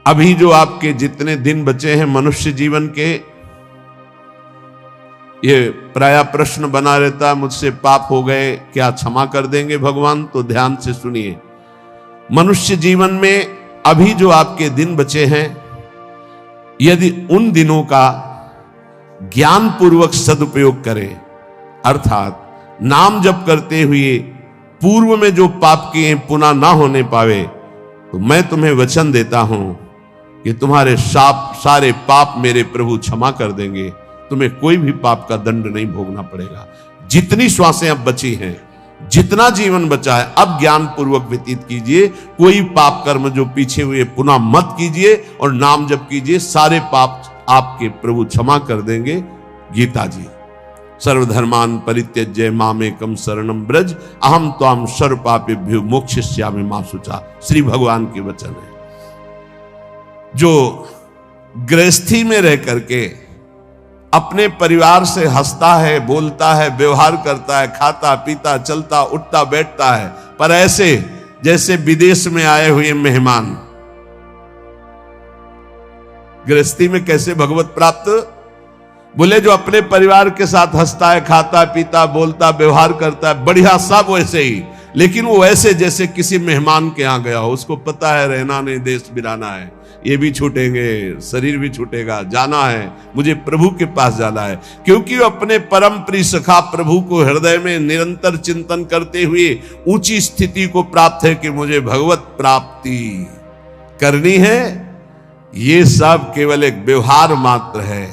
अभी जो आपके जितने दिन बचे हैं मनुष्य जीवन के, ये प्राय प्रश्न बना रहता है, मुझसे पाप हो गए, क्या क्षमा कर देंगे भगवान? तो ध्यान से सुनिए, मनुष्य जीवन में अभी जो आपके दिन बचे हैं, यदि उन दिनों का ज्ञान पूर्वक सदुपयोग करें, अर्थात नाम जप करते हुए पूर्व में जो पाप किए पुनः ना होने पावे, तो मैं तुम्हें वचन देता हूं कि तुम्हारे सारे पाप मेरे प्रभु क्षमा कर देंगे। तुम्हें कोई भी पाप का दंड नहीं भोगना पड़ेगा। जितनी श्वासें अब बची हैं, जितना जीवन बचा है, अब ज्ञान पूर्वक व्यतीत कीजिए। कोई पाप कर्म जो पीछे हुए पुनः मत कीजिए और नाम जप कीजिए, सारे पाप आपके प्रभु क्षमा कर देंगे। गीता जी, सर्वधर्मान परित्यज्य मामेकम शरणम ब्रज अहम त्वाम सर्व पापेभ्यो मोक्षयिष्यामि मा शुचा। श्री भगवान के वचन है। जो गृहस्थी में रह करके अपने परिवार से हंसता है, बोलता है, व्यवहार करता है, खाता पीता चलता उठता बैठता है, पर ऐसे जैसे विदेश में आए हुए मेहमान। गृहस्थी में कैसे भगवत प्राप्त? बोले जो अपने परिवार के साथ हंसता है, खाता पीता बोलता व्यवहार करता है, बढ़िया, सब वैसे ही, लेकिन वो ऐसे जैसे किसी मेहमान के यहां गया हो। उसको पता है रहना नहीं, देश बिराना है, ये भी छूटेंगे, शरीर भी छूटेगा, जाना है, मुझे प्रभु के पास जाना है। क्योंकि वो अपने परम प्रिय सखा प्रभु को हृदय में निरंतर चिंतन करते हुए ऊंची स्थिति को प्राप्त है कि मुझे भगवत प्राप्ति करनी है। ये सब केवल एक व्यवहार मात्र है।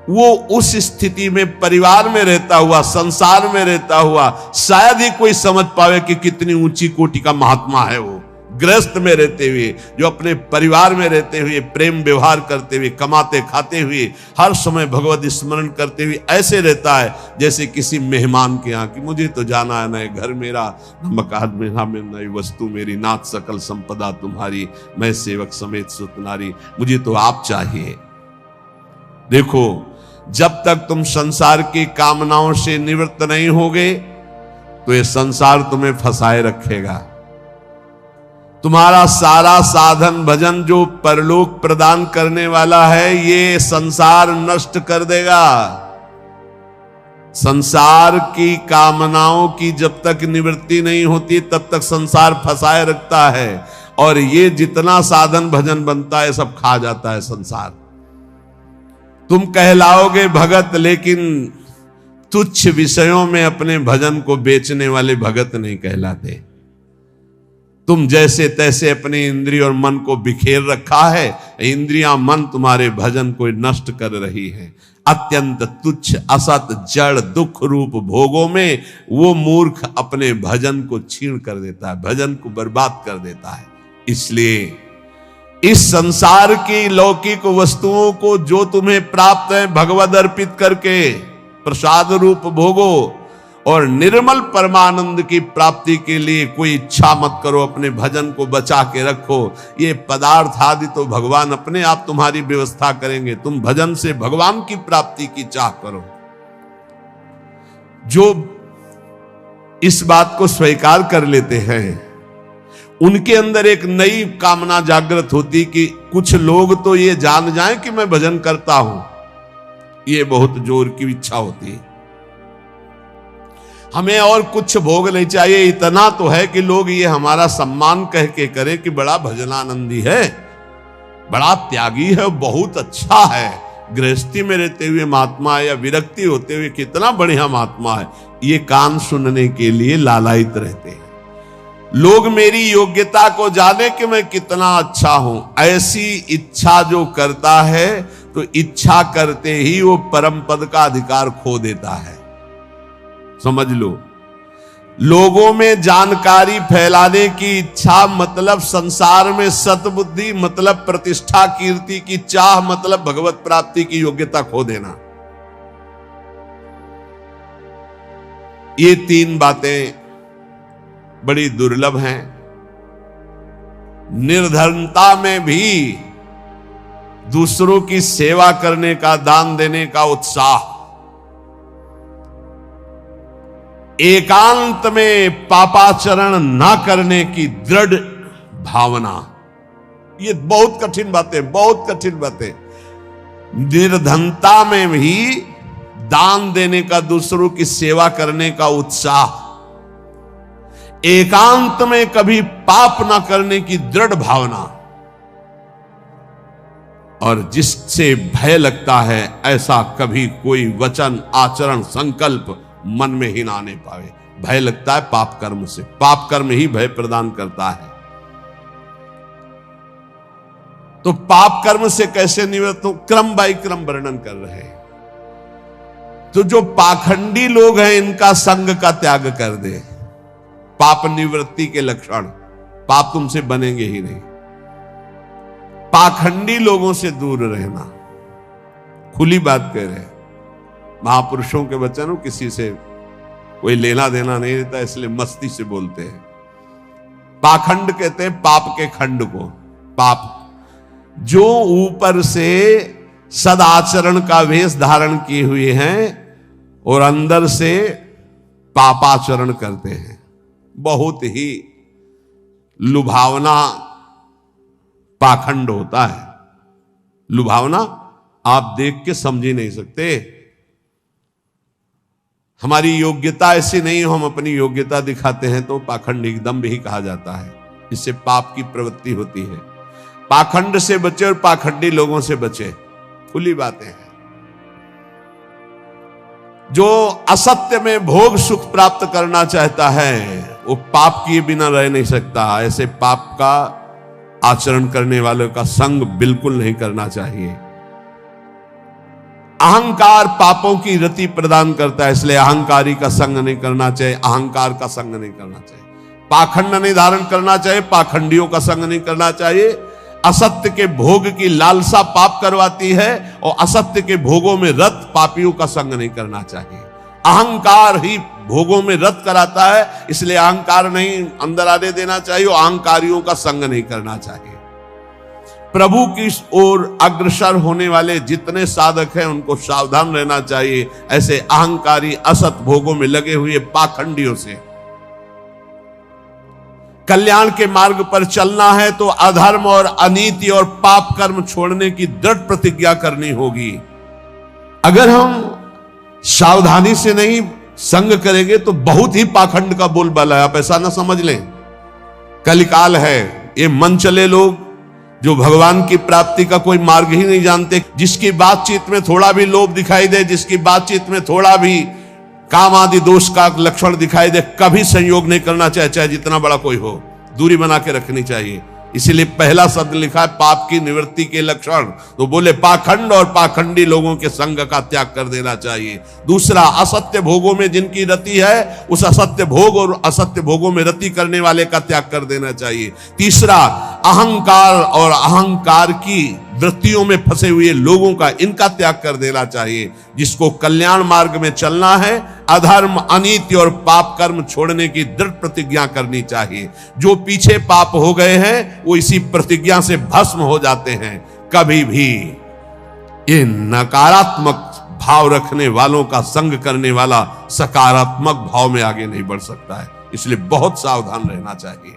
वो उस स्थिति में परिवार में रहता हुआ, संसार में रहता हुआ शायद ही कोई समझ पावे कि कितनी ऊंची कोटि का महात्मा है वो। गृहस्थ में रहते हुए, जो अपने परिवार में रहते हुए प्रेम व्यवहार करते हुए, कमाते खाते हुए, हर समय भगवत स्मरण करते हुए ऐसे रहता है जैसे किसी मेहमान के यहाँ कि मुझे तो जाना है, न घर मेरा, न मकान मेरा, न वस्तु मेरी, नाथ सकल संपदा तुम्हारी, मैं सेवक समेत सुत नारी, मुझे तो आप चाहिए। देखो, जब तक तुम संसार की कामनाओं से निवृत्त नहीं होगे तो ये संसार तुम्हें फंसाए रखेगा। तुम्हारा सारा साधन भजन जो परलोक प्रदान करने वाला है, ये संसार नष्ट कर देगा। संसार की कामनाओं की जब तक निवृत्ति नहीं होती तब तक संसार फंसाए रखता है, और ये जितना साधन भजन बनता है सब खा जाता है संसार। तुम कहलाओगे भगत, लेकिन तुच्छ विषयों में अपने भजन को बेचने वाले भगत नहीं कहलाते। तुम जैसे तैसे अपनी इंद्रिय और मन को बिखेर रखा है, इंद्रियां मन तुम्हारे भजन को नष्ट कर रही है। अत्यंत तुच्छ असत जड़ दुख रूप भोगों में वो मूर्ख अपने भजन को छीन कर देता है, भजन को बर्बाद कर देता है। इसलिए इस संसार की लौकिक वस्तुओं को जो तुम्हें प्राप्त है भगवद अर्पित करके प्रसाद रूप भोगो, और निर्मल परमानंद की प्राप्ति के लिए कोई इच्छा मत करो, अपने भजन को बचा के रखो। ये पदार्थ आदि तो भगवान अपने आप तुम्हारी व्यवस्था करेंगे, तुम भजन से भगवान की प्राप्ति की चाह करो। जो इस बात को स्वीकार कर लेते हैं उनके अंदर एक नई कामना जागृत होती कि कुछ लोग तो ये जान जाएं कि मैं भजन करता हूं। ये बहुत जोर की इच्छा होती है। हमें और कुछ भोग नहीं चाहिए, इतना तो है कि लोग ये हमारा सम्मान कह के करें कि बड़ा भजनानंदी है, बड़ा त्यागी है, बहुत अच्छा है, गृहस्थी में रहते हुए महात्मा है या विरक्ति होते हुए कितना बढ़िया महात्मा है। ये कान सुनने के लिए लालायित रहते हैं। लोग मेरी योग्यता को जाने कि मैं कितना अच्छा हूं, ऐसी इच्छा जो करता है तो इच्छा करते ही वो परम पद का अधिकार खो देता है। समझ लो, लोगों में जानकारी फैलाने की इच्छा मतलब संसार में सतबुद्धि, मतलब प्रतिष्ठा कीर्ति की चाह, मतलब भगवत प्राप्ति की योग्यता खो देना। ये तीन बातें बड़ी दुर्लभ हैं। निर्धनता में भी दूसरों की सेवा करने का, दान देने का उत्साह, एकांत में पापाचरण ना करने की दृढ़ भावना, ये बहुत कठिन बातें, बहुत कठिन बातें। निर्धनता में भी दान देने का, दूसरों की सेवा करने का उत्साह, एकांत में कभी पाप ना करने की दृढ़ भावना, और जिससे भय लगता है ऐसा कभी कोई वचन, आचरण, संकल्प मन में ही ना आने पावे। भय लगता है पाप कर्म से, पाप कर्म ही भय प्रदान करता है। तो पाप कर्म से कैसे निवृत्त हो, क्रम बाई क्रम वर्णन कर रहे हैं। तो जो पाखंडी लोग हैं इनका संग का त्याग कर दे। पाप निवृत्ति के लक्षण, पाप तुमसे बनेंगे ही नहीं। पाखंडी लोगों से दूर रहना, खुली बात कह रहे हैं। महापुरुषों के वचन, किसी से कोई लेना देना नहीं रहता, इसलिए मस्ती से बोलते हैं। पाखंड कहते हैं पाप के खंड को। पाप जो ऊपर से सदाचरण का वेश धारण किए हुए हैं और अंदर से पापाचरण करते हैं। बहुत ही लुभावना पाखंड होता है। लुभावना आप देख के समझ ही नहीं सकते। हमारी योग्यता ऐसी नहीं हो, हम अपनी योग्यता दिखाते हैं तो पाखंड एकदम भी कहा जाता है। इससे पाप की प्रवृत्ति होती है। पाखंड से बचे और पाखंडी लोगों से बचे, खुली बातें हैं। जो असत्य में भोग सुख प्राप्त करना चाहता है वो पाप किए बिना रह नहीं सकता। ऐसे पाप का आचरण करने वालों का संग बिल्कुल नहीं करना चाहिए। अहंकार पापों की रति प्रदान करता है, इसलिए अहंकारी का संग नहीं करना चाहिए, अहंकार का संग नहीं करना चाहिए। पाखंड नहीं धारण करना चाहिए, पाखंडियों का संग नहीं करना चाहिए। असत्य के भोग की लालसा पाप करवाती है और असत्य के भोगों में रत पापियों का संग नहीं करना चाहिए। अहंकार ही भोगों में रत कराता है, इसलिए अहंकार नहीं अंदर आने देना चाहिए और अहंकारियों का संग नहीं करना चाहिए। प्रभु की ओर अग्रसर होने वाले जितने साधक हैं उनको सावधान रहना चाहिए ऐसे अहंकारी असत भोगों में लगे हुए पाखंडियों से। कल्याण के मार्ग पर चलना है तो अधर्म और अनीति और पाप कर्म छोड़ने की दृढ़ प्रतिज्ञा करनी होगी। अगर हम सावधानी से नहीं संग करेंगे तो बहुत ही पाखंड का बोलबाला है। आप ऐसा ना समझ लें, कलिकाल है। ये मन चले लोग जो भगवान की प्राप्ति का कोई मार्ग ही नहीं जानते, जिसकी बातचीत में थोड़ा भी लोभ दिखाई दे, जिसकी बातचीत में थोड़ा भी काम आदि दोष का लक्षण दिखाई दे, कभी संयोग नहीं करना चाहिए, चाहे जितना बड़ा कोई हो। दूरी बना के रखनी चाहिए। इसीलिए पहला शब्द लिखा है पाप की निवृत्ति के लक्षण, तो बोले पाखंड और पाखंडी लोगों के संग का त्याग कर देना चाहिए। दूसरा, असत्य भोगों में जिनकी रति है उस असत्य भोग और असत्य भोगों में रति करने वाले का त्याग कर देना चाहिए। तीसरा, अहंकार और अहंकार की वृत्तियों में फंसे हुए लोगों का, इनका त्याग कर देना चाहिए। जिसको कल्याण मार्ग में चलना है अधर्म अनीति और पाप कर्म छोड़ने की दृढ़ प्रतिज्ञा करनी चाहिए। जो पीछे पाप हो गए हैं वो इसी प्रतिज्ञा से भस्म हो जाते हैं। कभी भी ये नकारात्मक भाव रखने वालों का संग करने वाला सकारात्मक भाव में आगे नहीं बढ़ सकता है। इसलिए बहुत सावधान रहना चाहिए।